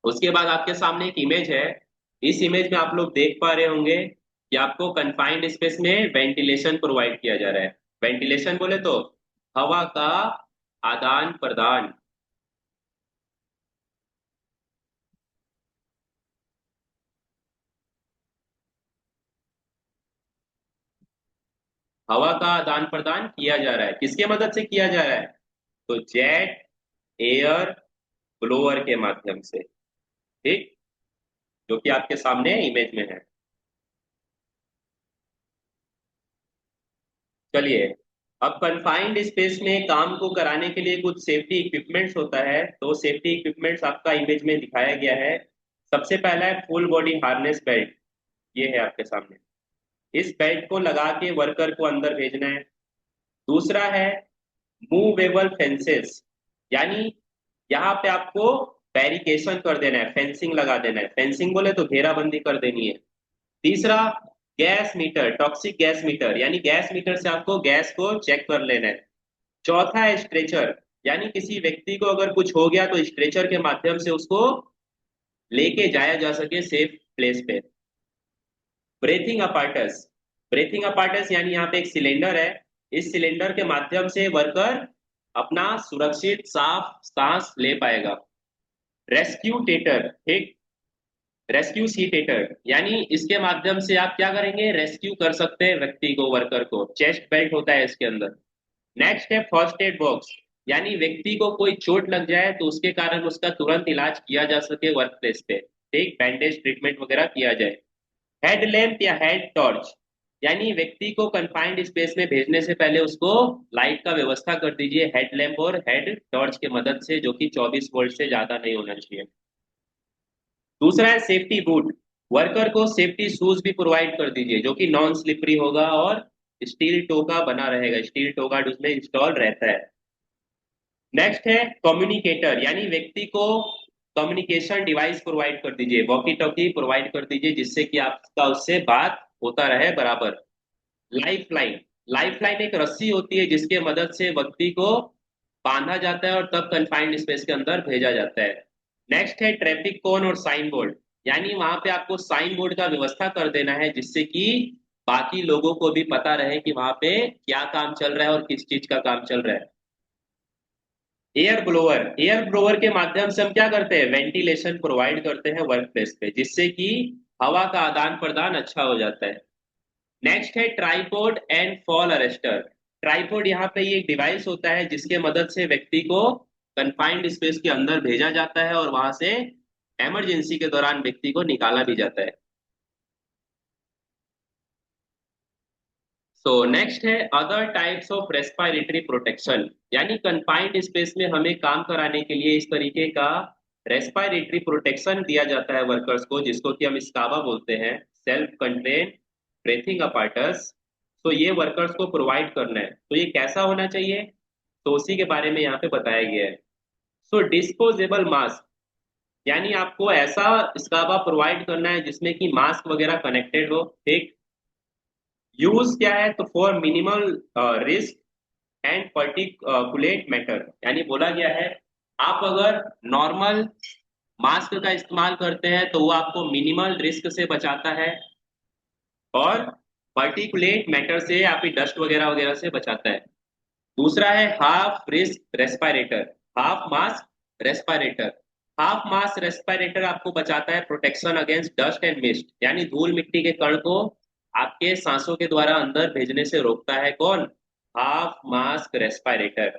उसके बाद आपके सामने एक इमेज है। इस इमेज में आप लोग देख पा रहे होंगे कि आपको कन्फाइंड स्पेस में वेंटिलेशन प्रोवाइड किया जा रहा है। वेंटिलेशन बोले तो हवा का आदान प्रदान। हवा का आदान प्रदान किया जा रहा है, किसके मदद से किया जा रहा है? तो जेट एयर ब्लोअर के माध्यम से। ठीक। जो कि आपके सामने इमेज में है। चलिए, अब कन्फाइंड स्पेस में काम को कराने के लिए कुछ सेफ्टी इक्विपमेंट्स होता है, तो सेफ्टी इक्विपमेंट्स आपका इमेज में दिखाया गया है। सबसे पहला है फुल बॉडी हार्नेस बेल्ट, ये है आपके सामने। इस बेल्ट को लगा के वर्कर को अंदर भेजना है। दूसरा है मूवेबल फेंसेस, यानी यहाँ पे आपको बैरिकेशन कर देना है, फेंसिंग लगा देना है। फेंसिंग बोले तो घेराबंदी कर देनी है। तीसरा gas meter, toxic gas meter, यानी गैस मीटर से आपको गैस को चेक कर लेना है। चौथा है स्ट्रेचर, यानी किसी व्यक्ति को अगर कुछ हो गया तो स्ट्रेचर के माध्यम से उसको लेके जाया जा सके सेफ प्लेस पे। ब्रेथिंग अपार्टस, ब्रेथिंग अपार्टस यानी यहाँ पे एक सिलेंडर है। इस सिलेंडर के माध्यम से वर्कर अपना सुरक्षित साफ सांस ले पाएगा। रेस्क्यू टेटर, ठीक, रेस्क्यू सीटेटर, यानी इसके माध्यम से आप क्या करेंगे? रेस्क्यू कर सकते हैं व्यक्ति को, वर्कर को। चेस्ट बेल्ट होता है इसके अंदर। नेक्स्ट है फर्स्ट एड बॉक्स, यानी व्यक्ति को कोई चोट लग जाए तो उसके कारण उसका तुरंत इलाज किया जा सके वर्क प्लेस पे, ठीक, बैंडेज ट्रीटमेंट वगैरह किया जाए। हेड लैम्प या हेड टॉर्च, यानी व्यक्ति को कंफाइंड स्पेस में भेजने से पहले उसको लाइट का व्यवस्था कर दीजिए हेड लैम्प और हेड टॉर्च के मदद से, जो कि 24 वोल्ट से ज्यादा नहीं होना चाहिए। दूसरा है सेफ्टी बूट, वर्कर को सेफ्टी शूज भी प्रोवाइड कर दीजिए जो कि नॉन स्लिपरी होगा और स्टील टो का बना रहेगा, स्टील टो गार्ड उसमें इंस्टॉल रहता है। नेक्स्ट है कम्युनिकेटर, यानी व्यक्ति को कम्युनिकेशन डिवाइस प्रोवाइड कर दीजिए, वॉकी टॉकी प्रोवाइड कर दीजिए जिससे कि आपका उससे बात होता रहे बराबर। लाइफ लाइन, लाइफ लाइन एक रस्सी होती है जिसके मदद से व्यक्ति को बांधा जाता है और तब कंफाइंड स्पेस के अंदर भेजा जाता है। नेक्स्ट है ट्रैफिक कोन और साइन बोर्ड, यानी वहां पे आपको साइन बोर्ड का व्यवस्था कर देना है जिससे कि बाकी लोगों को भी पता रहे कि वहां पे क्या काम चल रहा है और किस चीज का काम चल रहा है। एयर ब्लोअर, एयर ब्लोअर के माध्यम से हम क्या करते हैं, वेंटिलेशन प्रोवाइड करते हैं वर्क प्लेस पे जिससे कि हवा का आदान प्रदान अच्छा हो जाता है। नेक्स्ट है tripod and fall arrester. Tripod यहाँ पे ये एक डिवाइस होता है जिसके मदद से व्यक्ति को कंफाइंड स्पेस के अंदर भेजा जाता है और वहां से इमरजेंसी के दौरान व्यक्ति को निकाला भी जाता है। सो नेक्स्ट है other types of respiratory protection, यानी कंफाइंड स्पेस में हमें काम कराने के लिए इस तरीके का रेस्पिरेटरी प्रोटेक्शन दिया जाता है वर्कर्स को, जिसको कि हम स्काबा बोलते हैं, सेल्फ कंटेन ब्रीथिंग अपार्टस। तो ये वर्कर्स को प्रोवाइड करना है, तो ये कैसा होना चाहिए, तो उसी के बारे में यहाँ पे बताया गया है। सो डिस्पोजेबल मास्क, यानी आपको ऐसा स्काबा प्रोवाइड करना है जिसमें कि मास्क वगैरह कनेक्टेड हो, ठीक। यूज क्या है, तो for minimal risk and particulate matter, यानी बोला गया है आप अगर नॉर्मल मास्क का इस्तेमाल करते हैं तो वो आपको मिनिमल रिस्क से बचाता है और पर्टिकुलेट मैटर से, आपकी डस्ट वगैरह वगैरह से बचाता है। दूसरा है half risk respirator, half mask respirator. Half mask respirator आपको बचाता है protection against dust and mist, यानी धूल मिट्टी के कण को आपके सांसों के द्वारा अंदर भेजने से रोकता है कौन, हाफ मास्क रेस्पिरेटर,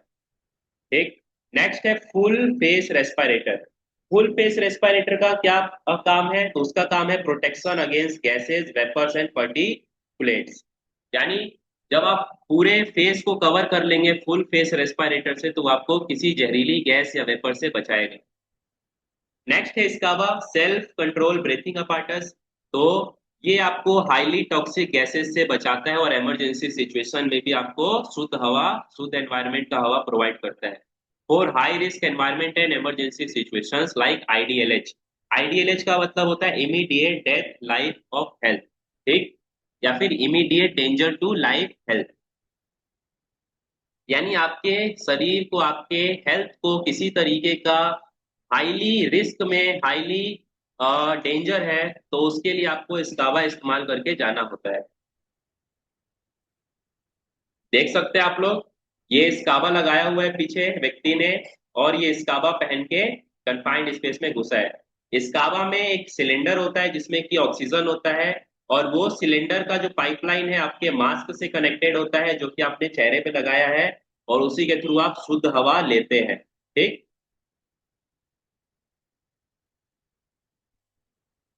ठीक। नेक्स्ट है full face respirator. Full face respirator का क्या काम है, तो उसका काम है protection against gases vapours and particulates, यानी जब आप पूरे फेस को कवर कर लेंगे फुल फेस रेस्पिरेटर से तो वो आपको किसी जहरीली गैस या वेपर से बचाएगा। नेक्स्ट है स्काबा सेल्फ कंट्रोल ब्रीथिंग अपार्टस। तो ये आपको हाईली टॉक्सिक गैसेस से बचाता है और इमरजेंसी सिचुएशन में भी आपको शुद्ध हवा, शुद्ध एनवायरनमेंट का हवा प्रोवाइड करता है for high risk environment and emergency situations like IDLH. IDLH का मतलब होता है immediate death life of health, ठीक, या फिर immediate danger to life health, यानी आपके शरीर को, आपके हेल्थ को किसी तरीके का हाईली रिस्क में, हाईली डेंजर है तो उसके लिए आपको स्काबा इस्तेमाल करके जाना होता है। देख सकते हैं आप लोग, ये स्काबा लगाया हुआ है पीछे व्यक्ति ने और ये स्काबा पहन के कंफाइंड स्पेस में घुसा है। स्काबा में एक सिलेंडर होता है जिसमें कि ऑक्सीजन होता है और वो सिलेंडर का जो पाइपलाइन है आपके मास्क से कनेक्टेड होता है जो कि आपने चेहरे पे लगाया है और उसी के थ्रू आप शुद्ध हवा लेते हैं, ठीक।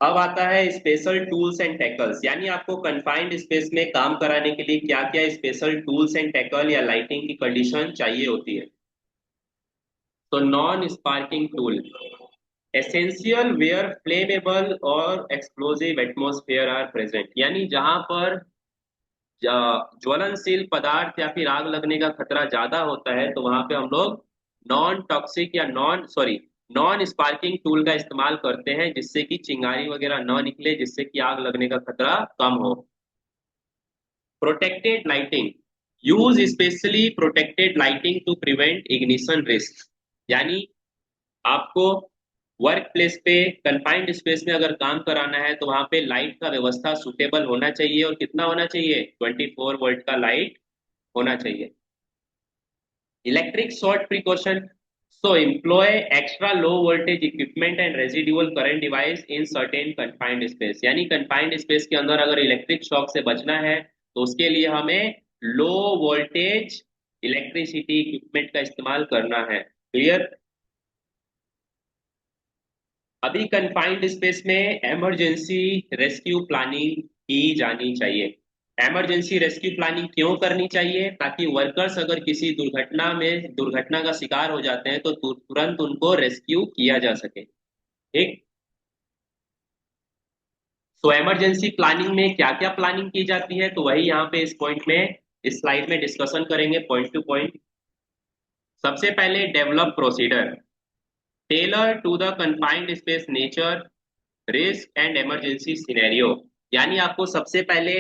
अब आता है स्पेशल टूल्स एंड टैकल्स, यानी आपको कंफाइंड स्पेस में काम कराने के लिए क्या क्या स्पेशल टूल्स एंड टैकल या लाइटिंग की कंडीशन चाहिए होती है। तो non sparking tool essential where flammable और एक्सप्लोजिव एटमॉस्फेयर आर प्रेजेंट, यानी जहां पर ज्वलनशील पदार्थ या फिर आग लगने का खतरा ज्यादा होता है तो वहां पे हम लोग नॉन टॉक्सिक या नॉन स्पार्किंग टूल का इस्तेमाल करते हैं जिससे कि चिंगारी वगैरह न निकले, जिससे कि आग लगने का खतरा कम हो। Protected lighting use specially protected lighting to prevent ignition risk, यानी आपको वर्क प्लेस पे कंफाइंड स्पेस में अगर काम कराना है तो वहां पे लाइट का व्यवस्था सुटेबल होना चाहिए और कितना होना चाहिए, 24 वोल्ट का लाइट होना चाहिए। Electric short precaution, so employ extra low voltage equipment and residual current device in certain confined space, यानी confined space के अंदर अगर इलेक्ट्रिक शॉक से बचना है तो उसके लिए हमें लो वोल्टेज इलेक्ट्रिसिटी इक्विपमेंट का इस्तेमाल करना है। क्लियर। अभी कंफाइंड स्पेस में इमरजेंसी रेस्क्यू प्लानिंग की जानी चाहिए। इमरजेंसी रेस्क्यू प्लानिंग क्यों करनी चाहिए? ताकि वर्कर्स अगर किसी दुर्घटना का शिकार हो जाते हैं तो तुरंत उनको रेस्क्यू किया जा सके। ठीक। तो इमरजेंसी प्लानिंग में क्या क्या प्लानिंग की जाती है, तो वही यहाँ पे इस पॉइंट में, इस स्लाइड में डिस्कशन करेंगे पॉइंट टू पॉइंट। सबसे पहले develop procedure tailor to the confined space nature risk and emergency scenario. यानी आपको सबसे पहले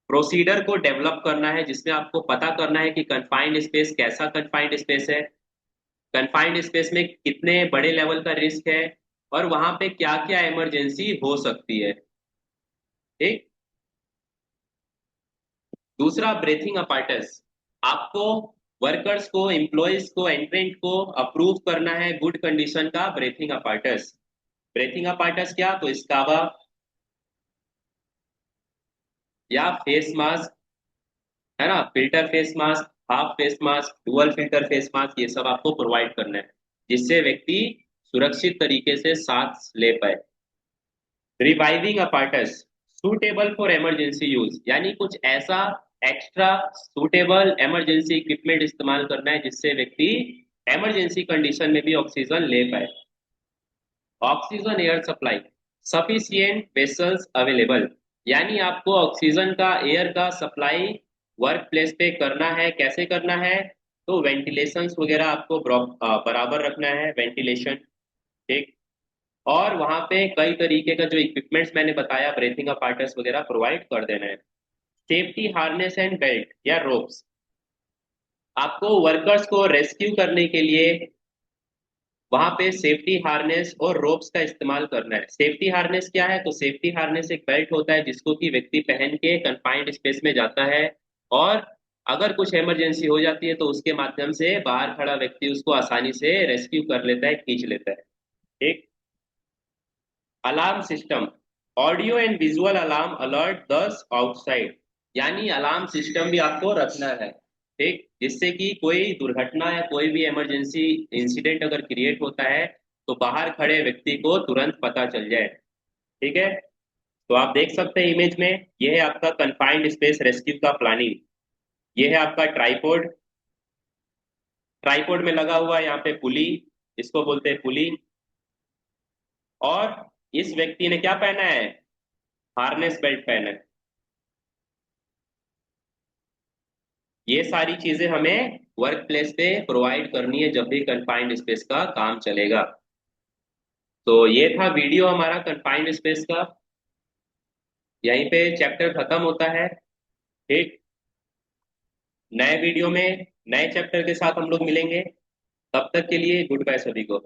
प्रोसीडर को डेवलप करना है, जिसमें आपको पता करना है कि कन्फाइंड स्पेस कैसा कन्फाइंड स्पेस है, कन्फाइंड स्पेस में कितने बड़े लेवल का रिस्क है, और वहां पे क्या क्या इमरजेंसी हो सकती है। ठीक। दूसरा ब्रेथिंग अपार्टस, आपको वर्कर्स को, एम्प्लॉयज को, एंट्रेंट को अप्रूव करना है गुड कंडीशन का ब्रेथिंग अपार्टस। ब्रेथिंग अपार्टस क्या, तो स्काबा या फेस मास्क, है ना, filter face mask, half face mask, dual filter face mask, ये सब आपको प्रोवाइड करना है, जिससे व्यक्ति सुरक्षित तरीके से सांस ले पाए। Reviving apparatus suitable for emergency use, यानी कुछ ऐसा एक्स्ट्रा सूटेबल इमरजेंसी इक्विपमेंट इस्तेमाल करना है जिससे व्यक्ति इमरजेंसी कंडीशन में भी ऑक्सीजन ले पाए। Oxygen air supply sufficient vessels available, यानी आपको ऑक्सीजन का, एयर का सप्लाई वर्क प्लेस पे करना है। कैसे करना है, तो वेंटिलेशन वगैरह आपको बराबर रखना है, वेंटिलेशन। ठीक। और वहां पे कई तरीके का जो इक्विपमेंट्स मैंने बताया, ब्रीथिंग अपार्टस वगैरह प्रोवाइड कर देना है। सेफ्टी हार्नेस एंड बेल्ट या रोप्स, आपको वर्कर्स को रेस्क्यू करने के लिए वहां पे सेफ्टी हार्नेस और रोप्स का इस्तेमाल करना है। सेफ्टी हार्नेस क्या है, तो सेफ्टी हार्नेस एक बेल्ट होता है जिसको कि व्यक्ति पहन के कंफाइंड स्पेस में जाता है, और अगर कुछ इमरजेंसी हो जाती है तो उसके माध्यम से बाहर खड़ा व्यक्ति उसको आसानी से रेस्क्यू कर लेता है, खींच लेता है। ठीक। Alarm system audio and visual alarm alert दस आउटसाइड, यानी अलार्म सिस्टम भी आपको रखना है। ठीक। जिससे कि कोई दुर्घटना या कोई भी इमरजेंसी इंसिडेंट अगर क्रिएट होता है तो बाहर खड़े व्यक्ति को तुरंत पता चल जाए। ठीक है। तो आप देख सकते हैं इमेज में, यह है आपका कंफाइंड स्पेस रेस्क्यू का प्लानिंग। यह है आपका ट्राइपॉड, ट्राइपॉड में लगा हुआ है यहाँ पे पुली, इसको बोलते हैं पुली। और इस व्यक्ति ने क्या पहना है, हार्नेस बेल्ट पहना है। ये सारी चीजें हमें वर्क प्लेस पे प्रोवाइड करनी है जब भी कंफाइंड स्पेस का काम चलेगा। तो ये था वीडियो हमारा कंफाइंड स्पेस का, यहीं पे चैप्टर खत्म होता है। ठीक। नए वीडियो में नए चैप्टर के साथ हम लोग मिलेंगे। तब तक के लिए गुड बाय सभी को।